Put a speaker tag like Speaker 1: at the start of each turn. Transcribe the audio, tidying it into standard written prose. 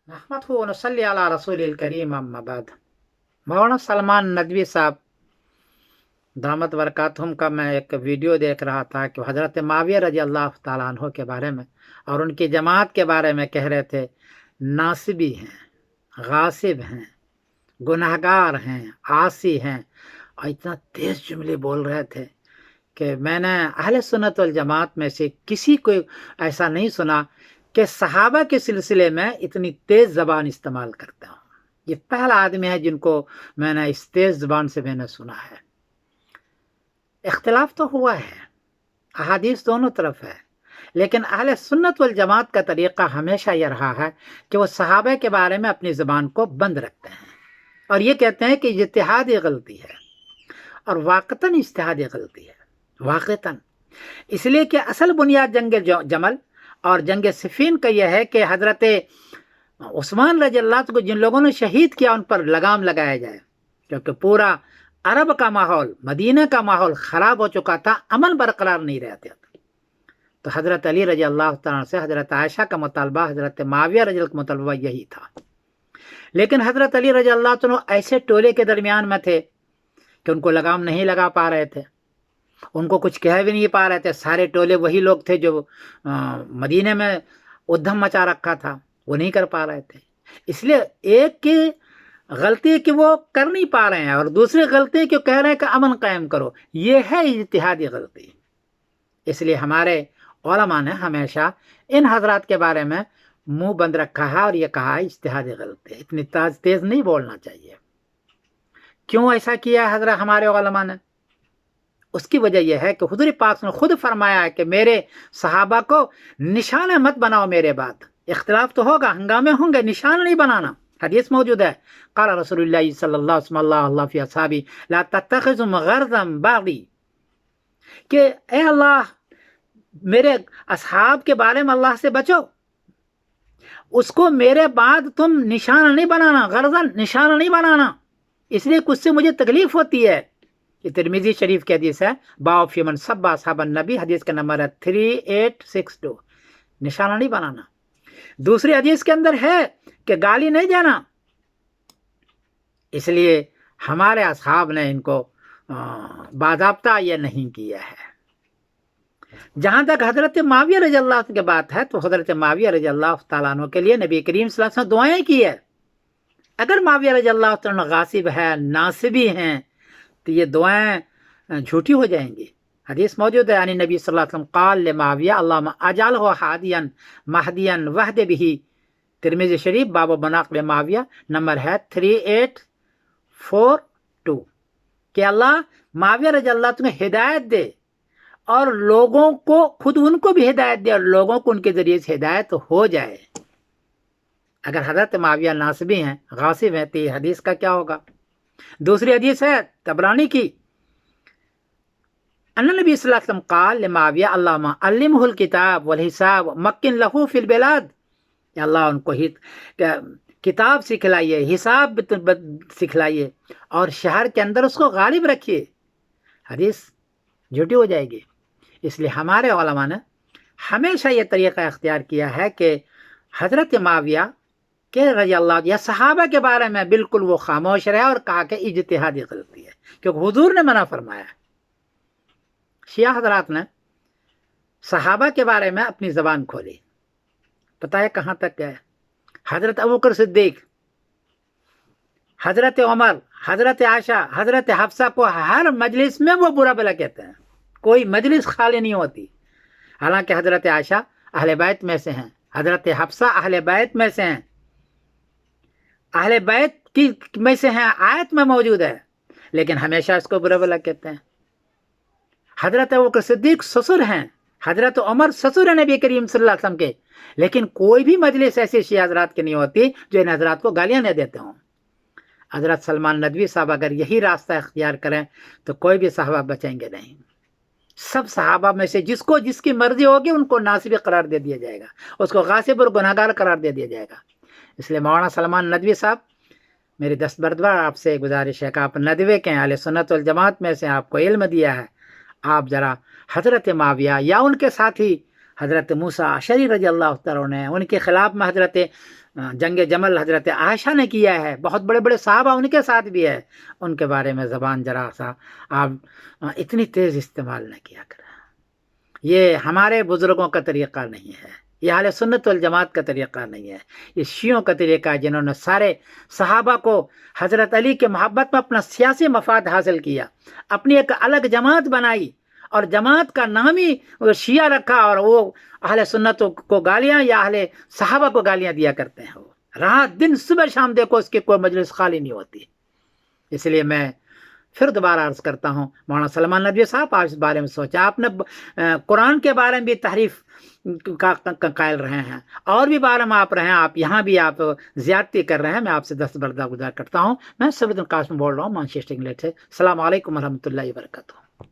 Speaker 1: नहमदुहु व नसल्ली अला रसूलिल करीम अम्मा बाद। मौलाना सलमान नदवी साहब दामत बरकातहुम का मैं एक वीडियो देख रहा था कि हज़रत माविया रजी अल्लाह ताला अन्हो के बारे में और उनकी जमात के बारे में कह रहे थे, नासिबी हैं, गासिब हैं, गुनहगार हैं, आसी हैं, और इतना तेज जुमले बोल रहे थे कि मैंने अहले सुन्नत वल जमात में से किसी को ऐसा नहीं सुना कि सहाबा के सिलसिले में इतनी तेज़ ज़बान इस्तेमाल करता हूँ। ये पहला आदमी है जिनको मैंने इस तेज़ ज़बान से मैंने सुना है। इख्तिलाफ तो हुआ है, अहादीस दोनों तरफ है, लेकिन अहले सुन्नत वल जमात का तरीक़ा हमेशा ये रहा है कि वो सहाबा के बारे में अपनी ज़बान को बंद रखते हैं और ये कहते हैं कि इज्तिहादी गलती है, और वाक़तन इज्तिहादी गलती है, वाक़तन। इसलिए कि असल बुनियाद जंग जमल और जंग सिफ़ीन का यह है कि हज़रत उस्मान रज़ियल्लाहु अन्हु को जिन लोगों ने शहीद किया उन पर लगाम लगाया जाए, क्योंकि पूरा अरब का माहौल, मदीने का माहौल ख़राब हो चुका था, अमन बरकरार नहीं रहते थे। तो हज़रत अली रज़ियल्लाहु ताला से हज़रत आयशा का मुतालबा, हज़रत माविया रज़ियल्लाहु का मुतालबा यही था। लेकिन हज़रत अली रज़ियल्लाहु अन्हु ऐसे टोले के दरमियान में थे कि उनको लगाम नहीं लगा पा रहे थे, उनको कुछ कह भी नहीं पा रहे थे। सारे टोले वही लोग थे जो मदीने में उद्यम मचा रखा था, वो नहीं कर पा रहे थे। इसलिए एक की गलती कि वो कर नहीं पा रहे हैं और दूसरी गलती कि कह रहे हैं कि अमन कायम करो, ये है इज्तिहादी गलती। इसलिए हमारे उलमा ने हमेशा इन हजरात के बारे में मुंह बंद रखा है और ये कहा है इज्तिहादी गलती है, इतनी तेज नहीं बोलना चाहिए। क्यों ऐसा किया है हजरत हमारे उलमा ने? उसकी वजह यह है कि हुज़ूर पाक ने खुद फरमाया है कि मेरे सहाबा को निशान मत बनाओ मेरे बाद। इख्तिलाफ तो होगा, हंगामे होंगे, निशान नहीं बनाना। हदीस मौजूद है, क़ाल रसूलुल्लाह सल्लल्लाहु अलैहि फी अस्हाबी ला तत्तखिज़ु गरज़न बाग़ी, कि ए अल्लाह मेरे असहाब के बारे में अल्लाह से बचो, उसको मेरे बाद तुम निशान नहीं बनाना, गरज़न निशान नहीं बनाना, इसलिए कुछ से मुझे तकलीफ होती है। ये तिरमिज़ी शरीफ की हदीस है, बाब फी मन सब्बा असहाबन नबी, हदीस का नंबर है 3862। निशाना नहीं बनाना। दूसरी हदीस के अंदर है कि गाली नहीं देना। इसलिए हमारे असहाब ने इनको बाज़ाब्ता ये नहीं किया है। जहाँ तक हज़रत माविया रज़ियल्लाहु अन्हु की बात है, तो हज़रत माविया रज़ियल्लाहु ताला अन्हु के लिए नबी करीम सल्लल्लाहु अलैहि वसल्लम दुआएं की है। अगर माविया रज़ियल्लाहु ताला अन्हु गासिब है, नासिबी हैं, तो ये दुआएं झूठी हो जाएंगी। हदीस मौजूद है, यानी नबी सल्लल्लाहु अलैहि वसल्लम क़ाल ले माविया अल्लाहुम्मा अजअलहु हादियन महदियन वहद बिही, तिरमिज़ी शरीफ बाब मनाक़िब माविया नंबर है 3842, कि अल्लाह माविया रज़ियल्लाहु अन्हु को हिदायत दे और लोगों को, खुद उनको भी हिदायत दे और लोगों को उनके ज़रिए से हिदायत हो जाए। अगर हज़रत माविया नासिबी हैं, गासिब हैं, तो ये हदीस का क्या होगा? दूसरी हदीस है तबरानी की, अन्ना नबी सल्लल्लाहु अलैहि वसल्लम क़ाल ले माविया अल्लाहुम्मा अल्लिमहुल किताब वल हिसाब मक्किन लहू फिल बिलाद, अल्लाह उनको ही किताब सिखलाइए, हिसाब सिखलाइए और शहर के अंदर उसको गालिब रखिए। हदीस झूठी हो जाएगी। इसलिए हमारे उलमा ने हमेशा ये तरीक़ा इख्तियार किया है कि हज़रत माविया के रज़ियल्लाहु या सहाबा के बारे में बिल्कुल वो खामोश रहे और कहा कि इज्तिहादी गलती है, क्योंकि हुजूर ने मना फरमाया। शिया हज़रात ने सहाबा के बारे में अपनी ज़बान खोली, पता है कहाँ तक गए? हज़रत अबू बकर सिद्दीक़, हज़रत उमर, हज़रत आयशा, हज़रत हफ्सा को हर मजलिस में वो बुरा भला कहते हैं, कोई मजलिस खाली नहीं होती। हालांकि हज़रत आयशा अहले बैत में से हैं, हज़रत हफ्सा अहले बैत में से हैं, अहले बैत की में से हैं, आयत में मौजूद है, लेकिन हमेशा इसको बुरा भला कहते हैं। हज़रत अबू बकर सिद्दीक़ ससुर हैं, हज़रत उमर ससुर है नबी करीम सल्लल्लाहु अलैहि वसल्लम के, लेकिन कोई भी मजलिस ऐसी शिया हज़रात की नहीं होती जो इन हज़रात को गालियाँ न देते हों। हज़रत सलमान नदवी साहब अगर यही रास्ता इख्तियार करें तो कोई भी सहाबा बचेंगे नहीं। सब सहाबा में से जिसको जिसकी मर्जी होगी उनको नासिब करार दे दिया जाएगा, उसको गासिब और गुनहगार करार दे दिया जाएगा। इसलिए मौलाना सलमान नदवी साहब, मेरी दस्तबरदवा आपसे गुजारिश है कि आप नदवे के अहले सुन्नत वल जमात में से आपको इल्म दिया है, आप ज़रा हज़रत माविया या उनके साथी हज़रत मूसा अशरी रज़ियल्लाहु तआला अन्हु, उनके ख़िलाफ़ में हज़रत جنگ جمل حضرت عائشہ نے کیا ہے، بہت بڑے بڑے صحابہ ان کے ساتھ بھی ہے، ان کے بارے میں زبان ذرا سا آپ اتنی تیز استعمال نہ کیا کریں۔ یہ ہمارے بزرگوں کا طریقہ نہیں ہے، یہ اہل سنت والجماعت کا طریقہ نہیں ہے، یہ شیعوں کا طریقہ ہے جنہوں نے سارے صحابہ کو حضرت علی کے محبت میں اپنا سیاسی مفاد حاصل کیا، اپنی ایک الگ جماعت بنائی اور جماعت کا نام ہی شیعہ رکھا، اور وہ اہل سنت کو گالیاں یا اہل صحابہ کو گالیاں دیا کرتے ہیں، وہ رات دن صبح شام دیکھو اس کی کوئی مجلس خالی نہیں ہوتی۔ اس لیے میں پھر دوبارہ عرض کرتا ہوں، مولانا سلمان ندوی صاحب آپ اس بارے میں سوچا، آپ نے قرآن کے بارے میں بھی تحریف کا قائل رہے ہیں، اور بھی بارے میں آپ رہے ہیں، آپ یہاں بھی آپ زیادتی کر رہے ہیں، میں آپ سے دستبردار گزار کرتا ہوں۔ میں سبت قاسم بول رہا ہوں مانچسٹر انگلینڈ سے۔ السلام علیکم ورحمۃ اللہ وبرکاتہ۔